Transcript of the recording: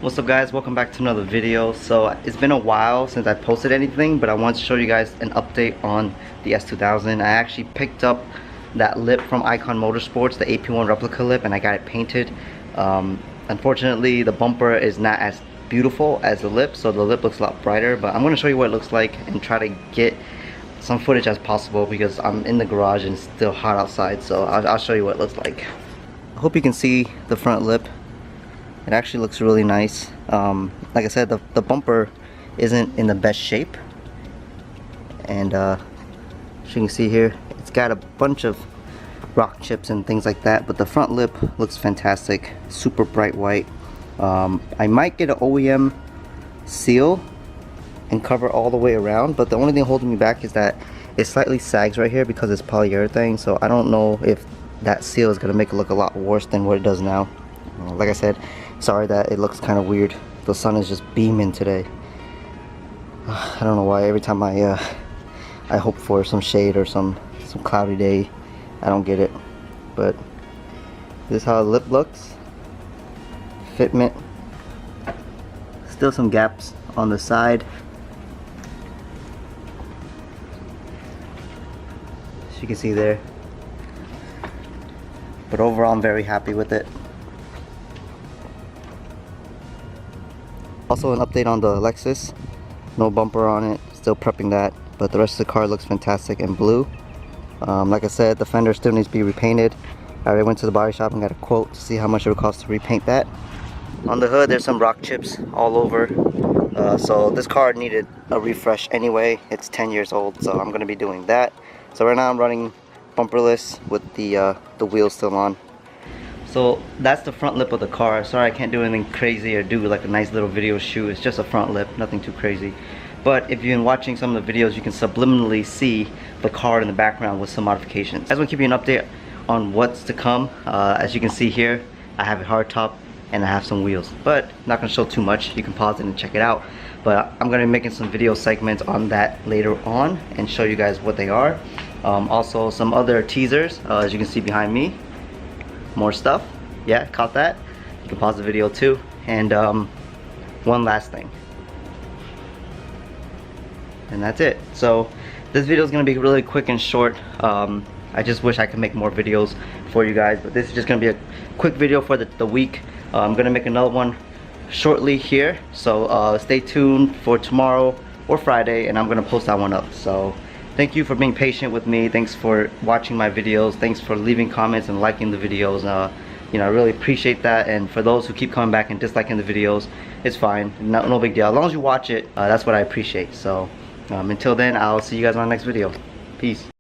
What's up guys, welcome back to another video. So it's been a while since I posted anything, but I want to show you guys an update on the S2000. I actually picked up that lip from Ikon Motorsports, the AP1 replica lip, and I got it painted. Unfortunately the bumper is not as beautiful as the lip, so the lip looks a lot brighter, but I'm going to show you what it looks like and try to get some footage as possible because I'm in the garage and it's still hot outside. So I'll show you what it looks like. I hope you can see the front lip. It actually looks really nice. Like I said, the bumper isn't in the best shape, and as you can see here, it's got a bunch of rock chips and things like that, but the front lip looks fantastic, super bright white. I might get an OEM seal and cover all the way around, but the only thing holding me back is that it slightly sags right here because it's polyurethane, so I don't know if that seal is going to make it look a lot worse than what it does now. Like I said, sorry that it looks kind of weird. The sun is just beaming today. I don't know why every time I hope for some shade or some cloudy day, I don't get it. But this is how the lip looks. Fitment. Still some gaps on the side. As you can see there. But overall I'm very happy with it. Also an update on the Lexus. No bumper on it, still prepping that, but the rest of the car looks fantastic in blue. Like I said, the fender still needs to be repainted. I already went to the body shop and got a quote to see how much it would cost to repaint that. On the hood there's some rock chips all over, so this car needed a refresh anyway. It's 10 years old, so I'm going to be doing that. So right now I'm running bumperless with the wheels still on. So that's the front lip of the car. Sorry I can't do anything crazy or do like a nice little video shoot. It's just a front lip, nothing too crazy. But if you've been watching some of the videos, you can subliminally see the car in the background with some modifications. I just want to give you an update on what's to come. As you can see here, I have a hardtop and I have some wheels, but I'm not going to show too much. You can pause it and check it out. But I'm going to be making some video segments on that later on and show you guys what they are. Also some other teasers, as you can see behind me. More stuff. Yeah, caught that. You can pause the video too. And one last thing, and that's it. So this video is going to be really quick and short. I just wish I could make more videos for you guys, but this is just going to be a quick video for the week. I'm going to make another one shortly here, so stay tuned for tomorrow or Friday, and I'm going to post that one up. So thank you for being patient with me. Thanks for watching my videos. Thanks for leaving comments and liking the videos. You know, I really appreciate that. And for those who keep coming back and disliking the videos, it's fine. No big deal. As long as you watch it, that's what I appreciate. So until then, I'll see you guys on the next video. Peace.